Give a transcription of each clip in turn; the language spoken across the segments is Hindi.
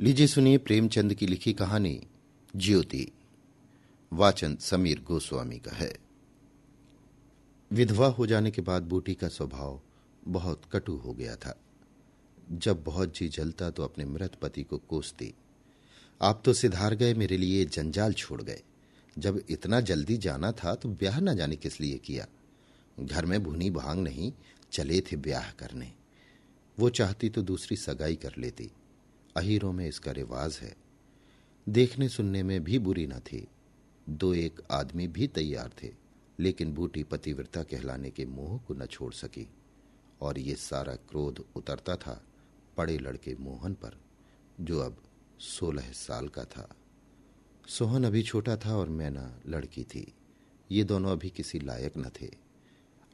लीजिए सुनिए प्रेमचंद की लिखी कहानी ज्योति। वाचन समीर गोस्वामी का है। विधवा हो जाने के बाद बूटी का स्वभाव बहुत कटु हो गया था। जब बहुत जी जलता तो अपने मृत पति को कोसती, आप तो सिधार गए, मेरे लिए जंजाल छोड़ गए। जब इतना जल्दी जाना था तो ब्याह न जाने किस लिए किया। घर में भुनी भांग नहीं, चले थे ब्याह करने। वो चाहती तो दूसरी सगाई कर लेती। अहीरों में इसका रिवाज है। देखने सुनने में भी बुरी न थी। दो एक आदमी भी तैयार थे, लेकिन बूटी पतिव्रता कहलाने के मोह को न छोड़ सकी। और ये सारा क्रोध उतरता था पड़े लड़के मोहन पर, जो अब 16 साल का था। सोहन अभी छोटा था और मैना लड़की थी। ये दोनों अभी किसी लायक न थे।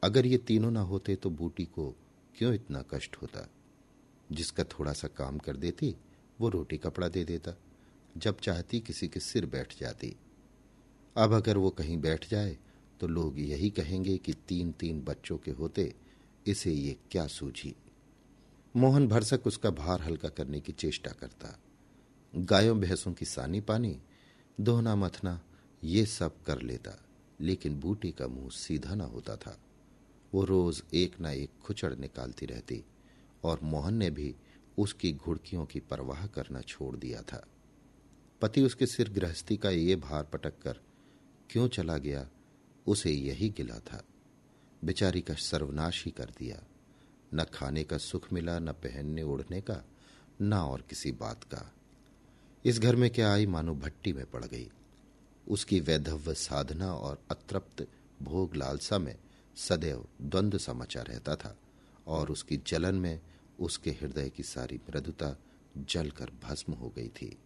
अगर ये तीनों न होते तो बूटी को क्यों इतना कष्ट होता। जिसका थोड़ा सा काम कर देती वो रोटी कपड़ा दे देता, जब चाहती किसी के सिर बैठ जाती। अब अगर वो कहीं बैठ जाए तो लोग यही कहेंगे कि 3-3 बच्चों के होते इसे ये क्या सूझी। मोहन भरसक उसका भार हल्का करने की चेष्टा करता। गायों भैंसों की सानी पानी, दोहना मथना ये सब कर लेता, लेकिन बूटी का मुंह सीधा ना होता था। वो रोज एक ना एक खुचड़ निकालती रहती और मोहन ने भी उसकी घुड़कियों की परवाह करना छोड़ दिया था। पति उसके सिर गृहस्थी का ये भार पटक कर क्यों चला गया, उसे यही गिला था। बेचारी का सर्वनाश ही कर दिया। न खाने का सुख मिला, न पहनने ओढ़ने का, न और किसी बात का। इस घर में क्या आई मानो भट्टी में पड़ गई। उसकी वैधव्य साधना और अतृप्त भोग लालसा में सदैव द्वंद्व सा मचा रहता था, और उसकी जलन में उसके हृदय की सारी मृदुता जलकर भस्म हो गई थी।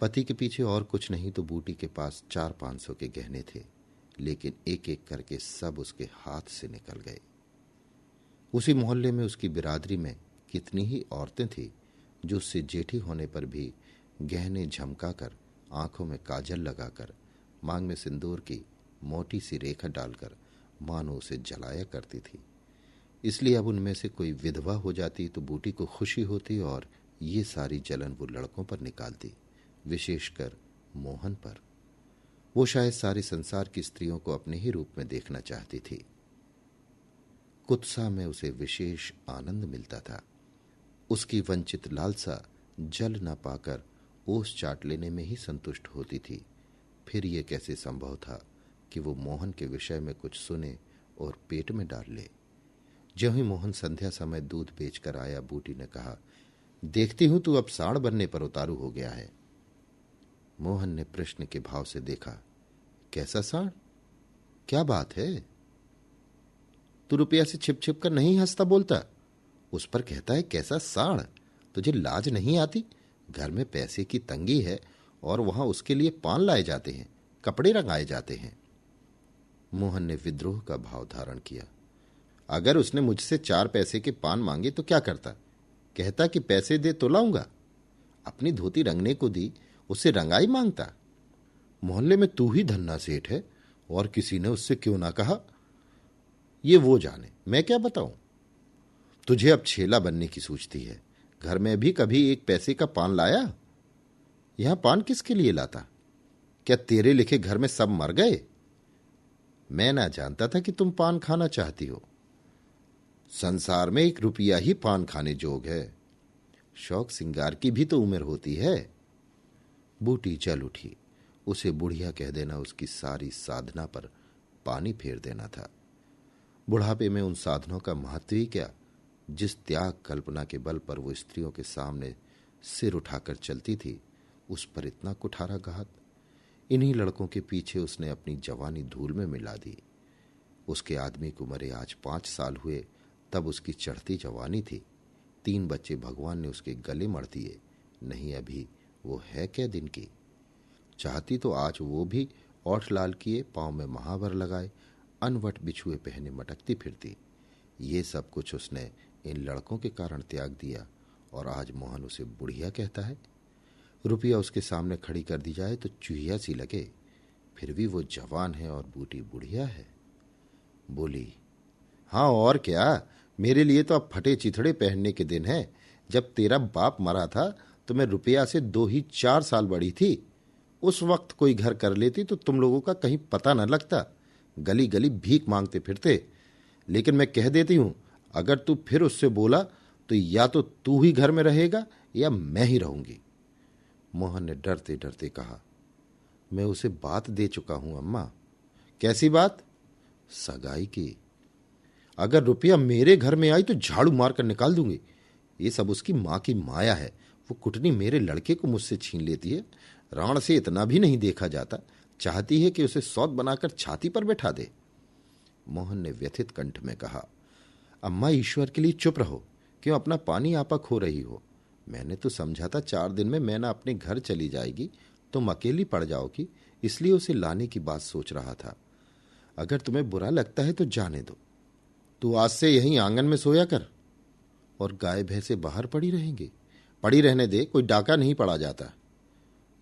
पति के पीछे और कुछ नहीं तो बूटी के पास 400-500 के गहने थे, लेकिन एक एक करके सब उसके हाथ से निकल गए। उसी मोहल्ले में उसकी बिरादरी में कितनी ही औरतें थीं जो उससे जेठी होने पर भी गहने झमकाकर, आंखों में काजल लगाकर, मांग में सिंदूर की मोटी सी रेखा डालकर मानो उसे जलाया करती थी। इसलिए अब उनमें से कोई विधवा हो जाती तो बूटी को खुशी होती और ये सारी जलन वो लड़कों पर निकालती, विशेषकर मोहन पर। वो शायद सारे संसार की स्त्रियों को अपने ही रूप में देखना चाहती थी। कुत्सा में उसे विशेष आनंद मिलता था। उसकी वंचित लालसा जल न पाकर ओस चाट लेने में ही संतुष्ट होती थी। फिर ये कैसे संभव था कि वो मोहन के विषय में कुछ सुने और पेट में डाल ले। ज्यों ही मोहन संध्या समय दूध बेचकर आया, बूटी ने कहा, देखती हूं तू अब साड़ बनने पर उतारू हो गया है। मोहन ने प्रश्न के भाव से देखा। कैसा साड़? क्या बात है? तू रुपया से छिप छिप कर नहीं हंसता बोलता, उस पर कहता है कैसा साड़? तुझे लाज नहीं आती? घर में पैसे की तंगी है और वहां उसके लिए पान लाए जाते हैं, कपड़े रंगाए जाते हैं। मोहन ने विद्रोह का भाव धारण किया। अगर उसने मुझसे 4 पैसे के पान मांगे तो क्या करता? कहता कि पैसे दे तो लाऊंगा। अपनी धोती रंगने को दी, उससे रंगाई मांगता। मोहल्ले में तू ही धन्ना सेठ है और किसी ने उससे क्यों ना कहा। ये वो जाने, मैं क्या बताऊं। तुझे अब छेला बनने की सूझती है। घर में भी कभी 1 पैसे का पान लाया? यहां पान किसके लिए लाता? क्या तेरे लिखे घर में सब मर गए? मैं ना जानता था कि तुम पान खाना चाहती हो। संसार में 1 रुपया ही पान खाने जोग है। शौक सिंगार की भी तो उम्र होती है। बूटी जल उठी। उसे बुढ़िया कह देना उसकी सारी साधना पर पानी फेर देना था। बुढ़ापे में उन साधनों का महत्व ही क्या, जिस त्याग कल्पना के बल पर वो स्त्रियों के सामने सिर उठाकर चलती थी, उस पर इतना कुठाराघात। इन्हीं लड़कों के पीछे उसने अपनी जवानी धूल में मिला दी। उसके आदमी को मरे आज 5 साल हुए, तब उसकी चढ़ती जवानी थी। 3 बच्चे भगवान ने उसके गले मढ़ दिए। नहीं, अभी वो है क्या दिन की। चाहती तो आज वो भी ओठ लाल किए, पांव में महावर लगाए, अनवट बिछुए पहने मटकती फिरती। ये सब कुछ उसने इन लड़कों के कारण त्याग दिया, और आज मोहन उसे बुढ़िया कहता है। रुपया उसके सामने खड़ी कर दी जाए तो चूहिया सी लगे। फिर भी वो जवान है और बूटी बुढ़िया है। बोली, हाँ और क्या, मेरे लिए तो अब फटे चिथड़े पहनने के दिन है। जब तेरा बाप मरा था तो मैं रुपया से 2 ही 4 साल बड़ी थी। उस वक्त कोई घर कर लेती तो तुम लोगों का कहीं पता न लगता, गली गली भीख मांगते फिरते। लेकिन मैं कह देती हूं, अगर तू फिर उससे बोला तो या तो तू ही घर में रहेगा या मैं ही रहूंगी। मोहन ने डरते डरते कहा, मैं उसे बात दे चुका हूं अम्मा। कैसी बात? सगाई की। अगर रुपया मेरे घर में आई तो झाड़ू मारकर निकाल दूंगी। ये सब उसकी मां की माया है। वो कुटनी मेरे लड़के को मुझसे छीन लेती है। राण से इतना भी नहीं देखा जाता। चाहती है कि उसे सौत बनाकर छाती पर बैठा दे। मोहन ने व्यथित कंठ में कहा, अम्मा ईश्वर के लिए चुप रहो। क्यों अपना पानी आपा खो रही हो? मैंने तो समझा था 4 दिन में मैना अपने घर चली जाएगी, तुम अकेली पड़ जाओगी, इसलिए उसे लाने की बात सोच रहा था। अगर तुम्हें बुरा लगता है तो जाने दो। तू आज से यहीं आंगन में सोया कर और गाय भैंसे बाहर पड़ी रहेंगे। पड़ी रहने दे, कोई डाका नहीं पड़ा जाता।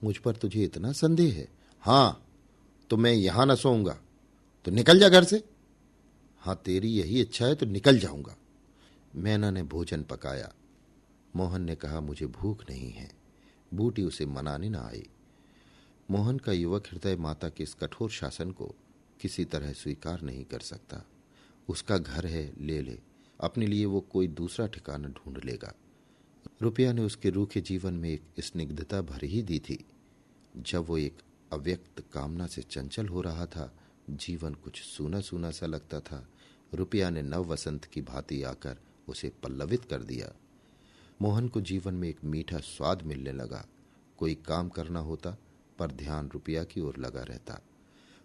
मुझ पर तुझे इतना संदेह है? हां, तो मैं यहां न सोऊंगा। तो निकल जा घर से। हां, तेरी यही इच्छा है तो निकल जाऊंगा। मैना ने भोजन पकाया। मोहन ने कहा, मुझे भूख नहीं है। बूटी उसे मनाने न आई। मोहन का युवक हृदय माता के इस कठोर शासन को किसी तरह स्वीकार नहीं कर सकता। उसका घर है, ले ले, अपने लिए वो कोई दूसरा ठिकाना ढूंढ लेगा। रुपया ने उसके रूखे जीवन में एक स्निग्धता भर ही दी थी। जब वो एक अव्यक्त कामना से चंचल हो रहा था, जीवन कुछ सूना सूना सा लगता था। रुपया ने नव वसंत की भांति आकर उसे पल्लवित कर दिया। मोहन को जीवन में एक मीठा स्वाद मिलने लगा। कोई काम करना होता पर ध्यान रुपया की ओर लगा रहता।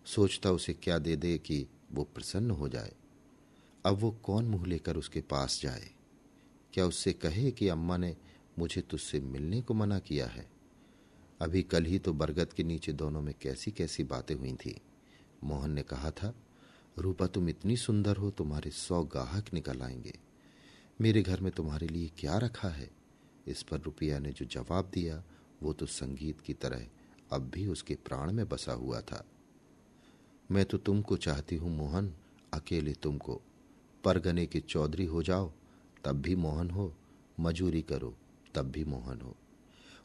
सोचता उसे क्या दे दे कि वो प्रसन्न हो जाए। अब वो कौन मुंह लेकर उसके पास जाए? क्या उससे कहे कि अम्मा ने मुझे तुझसे मिलने को मना किया है? अभी कल ही तो बरगद के नीचे दोनों में कैसी कैसी बातें हुई थी। मोहन ने कहा था, रूपा तुम इतनी सुंदर हो, तुम्हारे 100 गाहक निकल आएंगे। मेरे घर में तुम्हारे लिए क्या रखा है? इस पर रुपया ने जो जवाब दिया वो तो संगीत की तरह अब भी उसके प्राण में बसा हुआ था। मैं तो तुमको चाहती हूं मोहन, अकेले तुमको। परगने के चौधरी हो जाओ तब भी मोहन हो, मजूरी करो तब भी मोहन हो।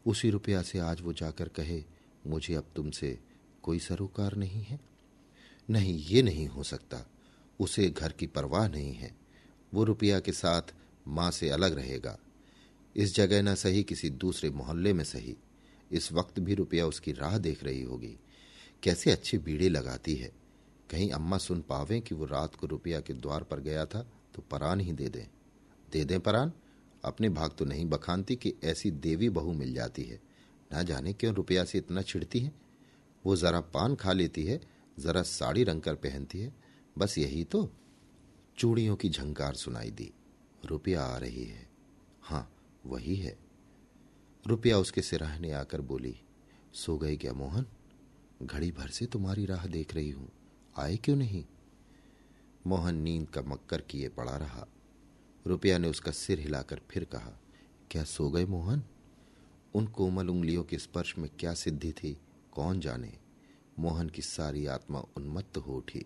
उसी रुपया से आज वो जाकर कहे, मुझे अब तुमसे कोई सरोकार नहीं है। नहीं, ये नहीं हो सकता। उसे घर की परवाह नहीं है। वो रुपया के साथ मां से अलग रहेगा। इस जगह न सही, किसी दूसरे मोहल्ले में सही। इस वक्त भी रुपया उसकी राह देख रही होगी। कैसे अच्छे बीड़े लगाती है। कहीं अम्मा सुन पावें कि वो रात को रुपया के द्वार पर गया था तो परान ही दे दें। दे दें परान। अपने भाग तो नहीं बखानती कि ऐसी देवी बहू मिल जाती है। ना जाने क्यों रुपया से इतना चिढ़ती है। वो जरा पान खा लेती है, जरा साड़ी रंगकर पहनती है, बस यही तो। चूड़ियों की झंकार सुनाई दी। रुपया आ रही है। हाँ, वही है। रुपया उसके सिराहने आकर बोली, सो गए क्या मोहन? घड़ी भर से तुम्हारी राह देख रही हूं, आए क्यों नहीं? मोहन नींद का मक्कर किए पड़ा रहा। रुपया ने उसका सिर हिलाकर फिर कहा, क्या सो गए मोहन? उन कोमल उंगलियों के स्पर्श में क्या सिद्धि थी, कौन जाने। मोहन की सारी आत्मा उन्मत्त हो उठी।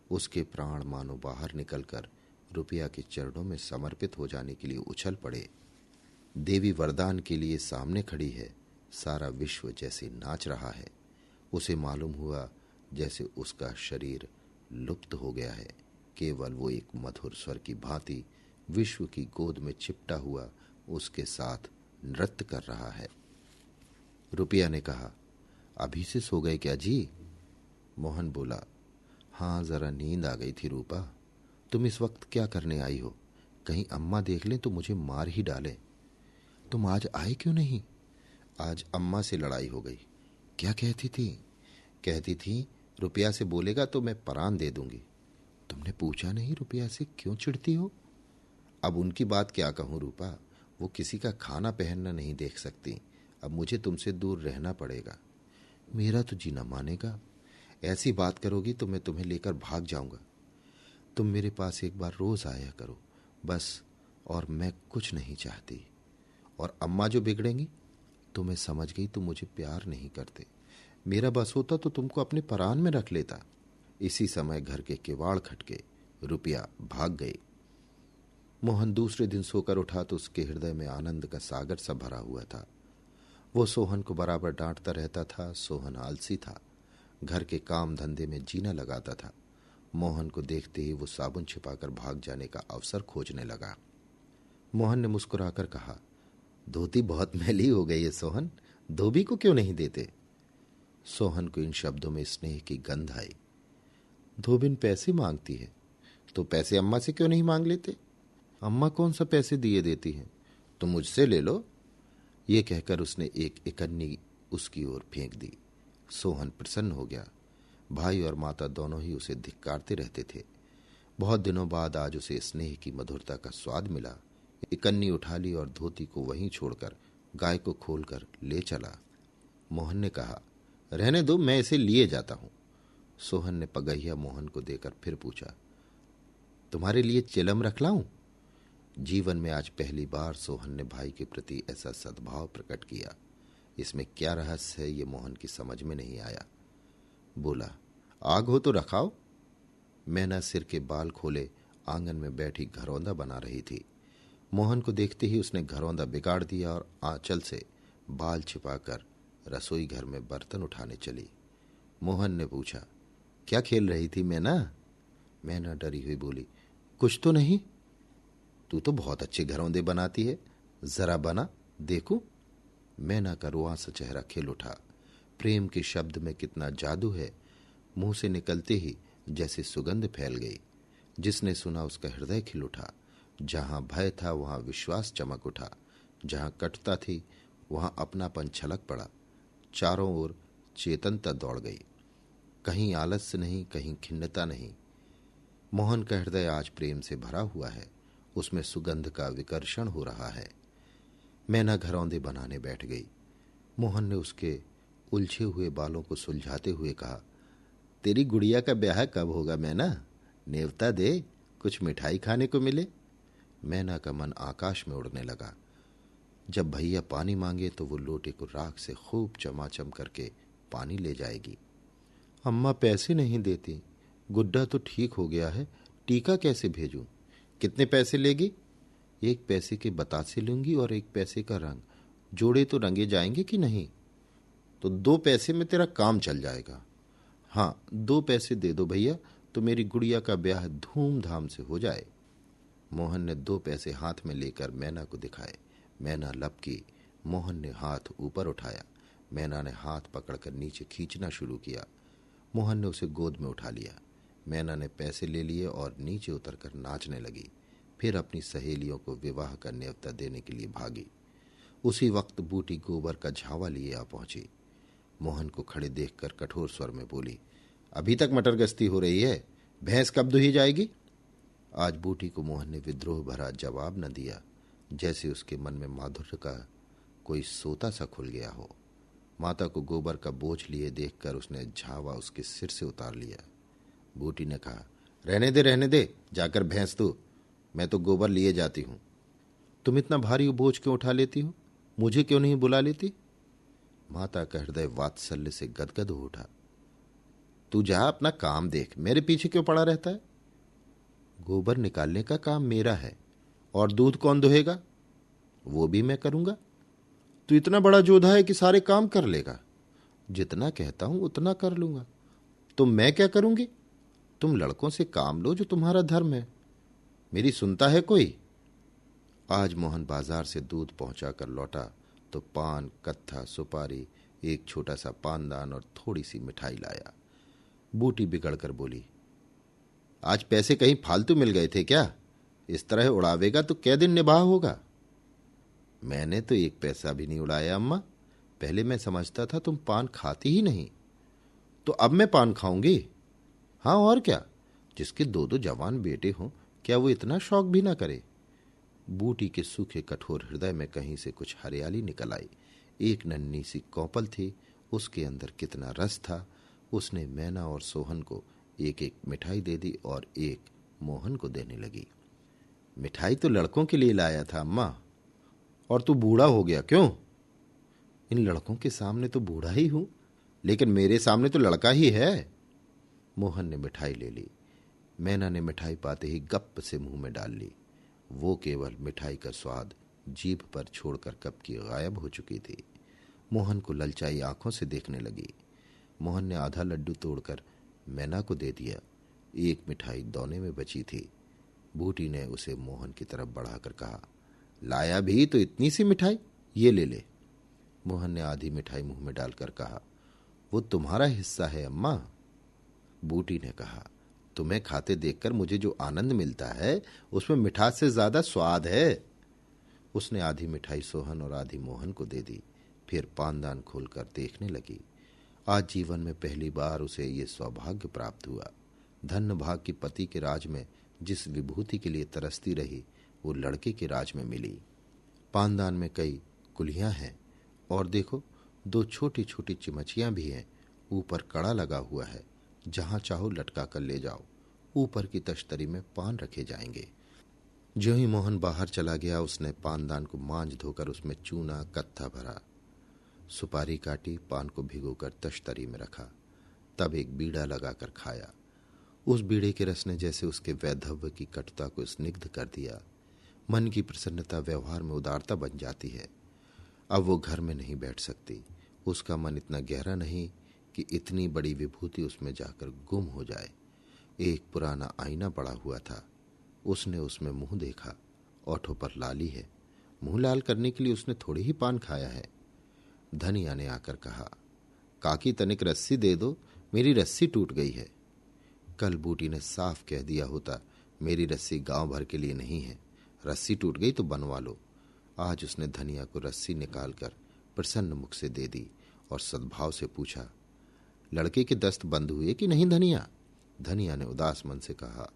उसके प्राण मानो बाहर निकलकर रुपया के चरणों में समर्पित हो जाने के लिए उछल पड़े। देवी वरदान के लिए सामने खड़ी है। सारा विश्व जैसे नाच रहा है। उसे मालूम हुआ जैसे उसका शरीर लुप्त हो गया है। केवल वो एक मधुर स्वर की भांति विश्व की गोद में चिपटा हुआ उसके साथ नृत्य कर रहा है। रुपया ने कहा, अभी से सो गए क्या जी? मोहन बोला, हाँ, जरा नींद आ गई थी रूपा। तुम इस वक्त क्या करने आई हो? कहीं अम्मा देख लें तो मुझे मार ही डाले। तुम आज आए क्यों नहीं? आज अम्मा से लड़ाई हो गई। क्या कहती थी? कहती थी रुपया से बोलेगा तो मैं परान दे दूंगी। तुमने पूछा नहीं रुपया से क्यों चिढ़ती हो? अब उनकी बात क्या कहूं रूपा, वो किसी का खाना पहनना नहीं देख सकती। अब मुझे तुमसे दूर रहना पड़ेगा। मेरा तो जीना मानेगा। ऐसी बात करोगी तो मैं तुम्हें लेकर भाग जाऊंगा। तुम मेरे पास एक बार रोज आया करो बस, और मैं कुछ नहीं चाहती। और अम्मा जो बिगड़ेंगी तो मैं समझ गई तुम मुझे प्यार नहीं करते। मेरा बस होता तो तुमको अपने परान में रख लेता। इसी समय घर के किवाड़ खटके। रुपया भाग गई। मोहन दूसरे दिन सोकर उठा तो उसके हृदय में आनंद का सागर सा भरा हुआ था। वो सोहन को बराबर डांटता रहता था। सोहन आलसी था, घर के काम धंधे में जीना लगाता था। मोहन को देखते ही वो साबुन छिपाकर भाग जाने का अवसर खोजने लगा। मोहन ने मुस्कुराकर कहा, धोती बहुत मैली हो गई है सोहन, धोबी को क्यों नहीं देते? सोहन को इन शब्दों में स्नेह की गंध आई। धोबिन पैसे मांगती है तो पैसे अम्मा से क्यों नहीं मांग लेते? अम्मा कौन सा पैसे दिए देती हैं, तो मुझसे ले लो। ये कहकर उसने एक इकन्नी उसकी ओर फेंक दी। सोहन प्रसन्न हो गया। भाई और माता दोनों ही उसे धिक्कारते रहते थे। बहुत दिनों बाद आज उसे स्नेह की मधुरता का स्वाद मिला। इकन्नी उठा ली और धोती को वहीं छोड़कर गाय को खोलकर ले चला। मोहन ने कहा, रहने दो, मैं इसे लिए जाता हूं। सोहन ने पगहिया मोहन को देकर फिर पूछा, तुम्हारे लिए चिलम रख लाऊं? जीवन में आज पहली बार सोहन ने भाई के प्रति ऐसा सद्भाव प्रकट किया। इसमें क्या रहस्य है, ये मोहन की समझ में नहीं आया। बोला, आग हो तो रखाओ। मैना सिर के बाल खोले आंगन में बैठी घरौंदा बना रही थी। मोहन को देखते ही उसने घरौंदा बिगाड़ दिया और आंचल से बाल छिपाकर रसोई घर में बर्तन उठाने चली। मोहन ने पूछा, क्या खेल रही थी मैना? मैना डरी हुई बोली, कुछ तो नहीं। तू तो बहुत अच्छे घरौंदे बनाती है, जरा बना देखूं। मैना का रुआं सा चेहरा खिल उठा। प्रेम के शब्द में कितना जादू है। मुंह से निकलते ही जैसे सुगंध फैल गई। जिसने सुना उसका हृदय खिल उठा। जहां भय था वहां विश्वास चमक उठा। जहां कटुता थी वहां अपनापन छलक पड़ा। चारों ओर चेतनता दौड़ गई। कहीं आलस्य नहीं, कहीं खिन्नता नहीं। मोहन का हृदय आज प्रेम से भरा हुआ है। उसमें सुगंध का विकर्षण हो रहा है। मैना घरौंदे बनाने बैठ गई। मोहन ने उसके उलझे हुए बालों को सुलझाते हुए कहा, तेरी गुड़िया का ब्याह कब होगा मैना? नेवता दे, कुछ मिठाई खाने को मिले। मैना का मन आकाश में उड़ने लगा। जब भैया पानी मांगे तो वो लोटे को राख से खूब चमाचम करके पानी ले जाएगी। अम्मा पैसे नहीं देती। गुड्डा तो ठीक हो गया है, टीका कैसे भेजूं? कितने पैसे लेगी? 1 पैसे के बतासे लूंगी और 1 पैसे का रंग। जोड़े तो रंगे जाएंगे कि नहीं? तो 2 पैसे में तेरा काम चल जाएगा। हाँ, 2 पैसे दे दो भैया, तो मेरी गुड़िया का ब्याह धूमधाम से हो जाए। मोहन ने 2 पैसे हाथ में लेकर मैना को दिखाए। मैना लपकी। मोहन ने हाथ ऊपर उठाया। मैना ने हाथ पकड़कर नीचे खींचना शुरू किया। मोहन ने उसे गोद में उठा लिया। मैना ने पैसे ले लिए और नीचे उतरकर नाचने लगी। फिर अपनी सहेलियों को विवाह का न्योता देने के लिए भागी। उसी वक्त बूटी गोबर का झावा लिए आ पहुंची। मोहन को खड़े देखकर कठोर स्वर में बोली, अभी तक मटर गश्ती हो रही है, भैंस कब दुही जाएगी? आज बूटी को मोहन ने विद्रोह भरा जवाब न दिया, जैसे उसके मन में माधुर्य का कोई सोता सा खुल गया हो। माता को गोबर का बोझ लिए देखकर उसने झावा उसके सिर से उतार लिया। बूटी ने कहा, रहने दे, जाकर भैंस दो, मैं तो गोबर लिए जाती हूं। तुम इतना भारी बोझ क्यों उठा लेती हो? मुझे क्यों नहीं बुला लेती? माता का हृदय वात्सल्य से गदगद हो उठा। तू जा अपना काम देख, मेरे पीछे क्यों पड़ा रहता है? गोबर निकालने का काम मेरा है, और दूध कौन दुहेगा? वो भी मैं करूंगा। तू इतना बड़ा जोधा है कि सारे काम कर लेगा। जितना कहता हूं उतना कर लूंगा। तो मैं क्या करूंगी? तुम लड़कों से काम लो जो तुम्हारा धर्म है। मेरी सुनता है कोई? आज मोहन बाजार से दूध पहुंचाकर लौटा तो पान, कत्था, सुपारी, एक छोटा सा पानदान और थोड़ी सी मिठाई लाया। बूटी बिगड़कर बोली, आज पैसे कहीं फालतू मिल गए थे क्या? इस तरह उड़ावेगा तो कै दिन निबाह होगा? मैंने तो 1 पैसा भी नहीं उड़ाया अम्मा। पहले मैं समझता था तुम पान खाती ही नहीं, तो अब मैं पान खाऊंगी। हाँ और क्या, जिसके 2 जवान बेटे हों, क्या वो इतना शौक भी ना करे? बूटी के सूखे कठोर हृदय में कहीं से कुछ हरियाली निकल आई। एक नन्ही सी कौपल थी, उसके अंदर कितना रस था। उसने मैना और सोहन को 1-1 मिठाई दे दी और एक मोहन को देने लगी। मिठाई तो लड़कों के लिए लाया था अम्मा। और तू बूढ़ा हो गया क्यों? इन लड़कों के सामने तो बूढ़ा ही हूं, लेकिन मेरे सामने तो लड़का ही है। मोहन ने मिठाई ले ली। मैना ने मिठाई पाते ही गप से मुंह में डाल ली। वो केवल मिठाई का स्वाद जीभ पर छोड़कर कब की गायब हो चुकी थी। मोहन को ललचाई आंखों से देखने लगी। मोहन ने आधा लड्डू तोड़कर मैना को दे दिया। एक मिठाई दौने में बची थी। बूटी ने उसे मोहन की तरफ बढ़ाकर कहा, लाया भी तो इतनी सी मिठाई, ये ले ले। मोहन ने आधी मिठाई मुंह में डालकर कहा, वो तुम्हारा हिस्सा है अम्मा। बूटी ने कहा, तुम्हें खाते देखकर मुझे जो आनंद मिलता है उसमें मिठास से ज्यादा स्वाद है। उसने आधी मिठाई सोहन और आधी मोहन को दे दी। फिर पानदान खोलकर देखने लगी। आज जीवन में पहली बार उसे ये सौभाग्य प्राप्त हुआ। धन्य भाग की पति के राज में जिस विभूति के लिए तरसती रही वो लड़के के राज में मिली। पानदान में कई कुलियां हैं और देखो 2 छोटी छोटी चिमचियां भी हैं। ऊपर कड़ा लगा हुआ है, जहां चाहो लटका कर ले जाओ। ऊपर की तश्तरी में पान रखे जाएंगे। जो ही मोहन बाहर चला गया उसने पानदान को मांज धोकर उसमें चूना कत्था भरा, सुपारी काटी, पान को भिगोकर तश्तरी में रखा, तब एक बीड़ा लगाकर खाया। उस बीड़े के रस ने जैसे उसके वैधव्य की कटुता को स्निग्ध कर दिया। मन की प्रसन्नता व्यवहार में उदारता बन जाती है। अब वो घर में नहीं बैठ सकती। उसका मन इतना गहरा नहीं कि इतनी बड़ी विभूति उसमें जाकर गुम हो जाए। एक पुराना आईना पड़ा हुआ था। उसने उसमें मुंह देखा। ओठों पर लाली है। मुंह लाल करने के लिए उसने थोड़ी ही पान खाया है। धनिया ने आकर कहा, काकी तनिक रस्सी दे दो, मेरी रस्सी टूट गई है। कल बूटी ने साफ कह दिया होता, मेरी रस्सी गांव भर के लिए नहीं है, रस्सी टूट गई तो बनवा लो। आज उसने धनिया को रस्सी निकालकर प्रसन्न मुख से दे दी और सद्भाव से पूछा, लड़के के दस्त बंद हुए कि नहीं धनिया? धनिया ने उदास मन से कहा,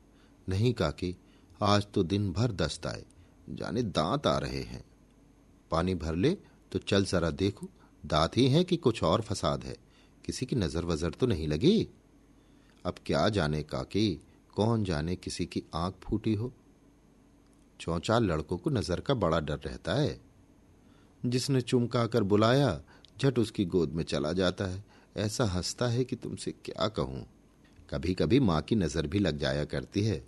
नहीं काकी, आज तो दिन भर दस्त आए, जाने दांत आ रहे हैं। पानी भर ले तो चल जरा देखो, दांत ही हैं कि कुछ और फसाद है, किसी की नजर वजर तो नहीं लगी? अब क्या जाने काकी, कौन जाने किसी की आंख फूटी हो। 4 लड़कों को नजर का बड़ा डर रहता है। जिसने चुमका कर बुलाया झट उसकी गोद में चला जाता है। ऐसा हंसता है कि तुमसे क्या कहूं। कभी कभी मां की नजर भी लग जाया करती है।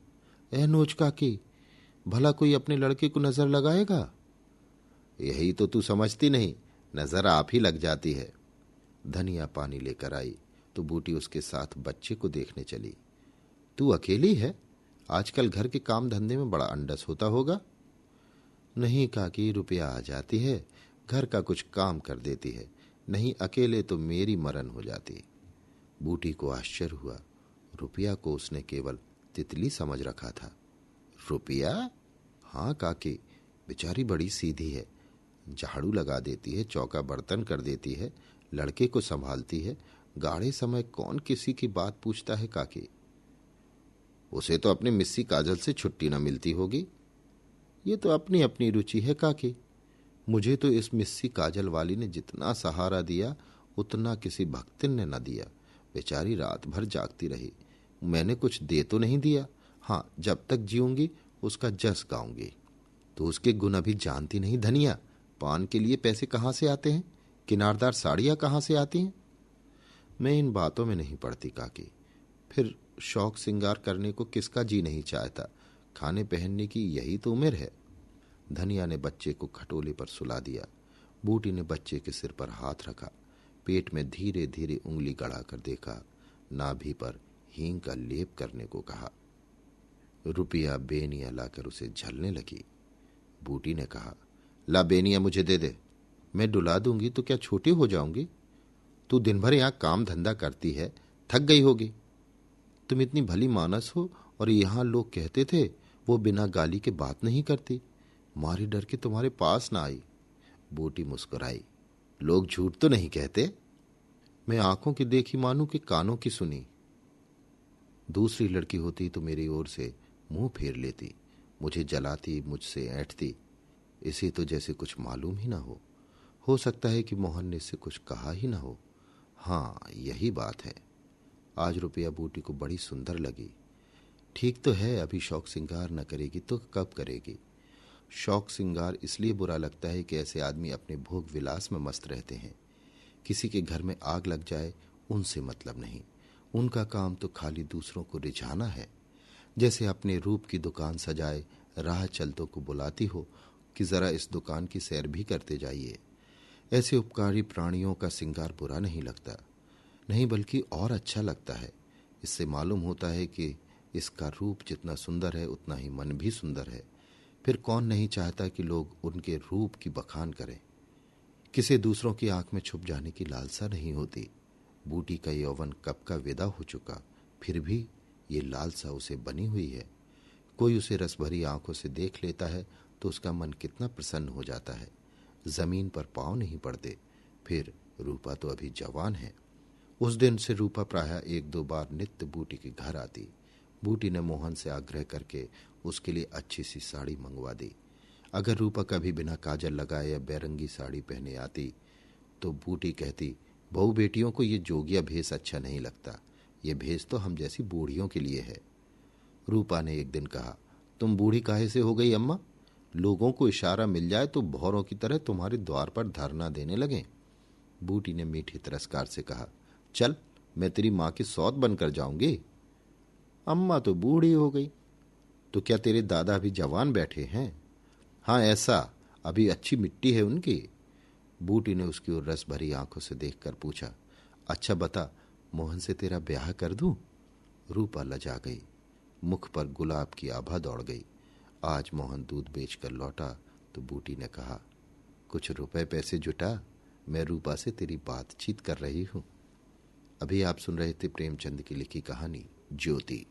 ए नोच काकी, भला कोई अपने लड़के को नजर लगाएगा? यही तो तू समझती नहीं, नजर आप ही लग जाती है। धनिया पानी लेकर आई तो बूटी उसके साथ बच्चे को देखने चली। तू अकेली है? आजकल घर के काम धंधे में बड़ा अंडस होता होगा। नहीं काकी, रुपया आ जाती है, घर का कुछ काम कर देती है, नहीं अकेले तो मेरी मरण हो जाती। बूटी को आश्चर्य हुआ। रुपया को उसने केवल तितली समझ रखा था। रुपया? हाँ काकी, बेचारी बड़ी सीधी है। झाड़ू लगा देती है, चौका बर्तन कर देती है, लड़के को संभालती है। गाढ़े समय कौन किसी की बात पूछता है काकी? उसे तो अपनी मिस्सी काजल से छुट्टी न मिलती होगी। ये तो अपनी अपनी रुचि है काकी। मुझे तो इस मिस्सी काजल वाली ने जितना सहारा दिया उतना किसी भक्तिन ने न दिया। बेचारी रात भर जागती रही, मैंने कुछ दे तो नहीं दिया। हाँ, जब तक जीऊंगी उसका जस गाऊंगी। तो उसके गुण अभी जानती नहीं धनिया। पान के लिए पैसे कहाँ से आते हैं, किनारदार साड़ियाँ कहाँ से आती हैं? मैं इन बातों में नहीं पड़ती काकी। फिर शौक सिंगार करने को किसका जी नहीं चाहता? खाने पहनने की यही तो उम्र है। धनिया ने बच्चे को खटोले पर सुला दिया। बूटी ने बच्चे के सिर पर हाथ रखा, पेट में धीरे धीरे उंगली गड़ाकर देखा, नाभि पर हींग का लेप करने को कहा। रुपया बेनिया लाकर उसे झलने लगी। बूटी ने कहा, ला बेनिया मुझे दे दे, मैं डुला दूंगी तो क्या छोटी हो जाऊंगी? तू दिन भर यहां काम धंधा करती है, थक गई होगी। तुम इतनी भली मानस हो और यहां लोग कहते थे वो बिना गाली के बात नहीं करती, मारे डर के तुम्हारे पास ना आई। बूटी मुस्कुराई। लोग झूठ तो नहीं कहते। मैं आंखों की देखी मानू कि कानों की सुनी। दूसरी लड़की होती तो मेरी ओर से मुंह फेर लेती, मुझे जलाती, मुझसे ऐंठती। इसे तो जैसे कुछ मालूम ही ना हो सकता है कि मोहन ने इससे कुछ कहा ही ना हो। हाँ, यही बात है। आज रुपया बूटी को बड़ी सुंदर लगी। ठीक तो है, अभी शौक सिंगार न करेगी तो कब करेगी? शौक सिंगार इसलिए बुरा लगता है कि ऐसे आदमी अपने भोग विलास में मस्त रहते हैं। किसी के घर में आग लग जाए उनसे मतलब नहीं, उनका काम तो खाली दूसरों को रिझाना है। जैसे अपने रूप की दुकान सजाए राह चलतों को बुलाती हो कि जरा इस दुकान की सैर भी करते जाइए। ऐसे उपकारी प्राणियों का श्रृंगार बुरा नहीं लगता, नहीं बल्कि और अच्छा लगता है। इससे मालूम होता है कि इसका रूप जितना सुंदर है उतना ही मन भी सुंदर है। फिर कौन नहीं चाहता कि लोग उनके रूप की बखान करें। किसी दूसरों की आंख में छुप जाने की लालसा नहीं होती। बूटी का यौवन कब का विदा हो चुका, फिर भी ये लालसा उसे बनी हुई है। कोई उसे रस भरी आंखों से देख लेता है तो उसका मन कितना प्रसन्न हो जाता है। जमीन पर पांव नहीं पड़ते। फिर रूपा तो अभी जवान है। उस दिन से रूपा प्रायः एक दो बार नित्य बूटी के घर आती। बूटी ने मोहन से आग्रह करके उसके लिए अच्छी सी साड़ी मंगवा दी। अगर रूपा कभी बिना काजल लगाए या बैरंगी साड़ी पहने आती तो बूटी कहती, बहू बेटियों को ये जोगिया भेष अच्छा नहीं लगता, ये भेष तो हम जैसी बूढ़ियों के लिए है। रूपा ने एक दिन कहा, तुम बूढ़ी काहे से हो गई अम्मा? लोगों को इशारा मिल जाए तो भौरों की तरह तुम्हारे द्वार पर धरना देने लगे। बूटी ने मीठी तिरस्कार से कहा, चल मैं तेरी माँ की सौत बनकर जाऊंगी। अम्मा तो बूढ़ी हो गई। तो क्या तेरे दादा अभी जवान बैठे हैं? हाँ ऐसा, अभी अच्छी मिट्टी है उनकी। बूटी ने उसकी ओर रस भरी आंखों से देखकर पूछा, अच्छा बता, मोहन से तेरा ब्याह कर दूं? रूपा लजा गई। मुख पर गुलाब की आभा दौड़ गई। आज मोहन दूध बेचकर लौटा तो बूटी ने कहा, कुछ रुपए पैसे जुटा, मैं रूपा से तेरी बातचीत कर रही हूं। अभी आप सुन रहे थे प्रेमचंद की लिखी कहानी ज्योति।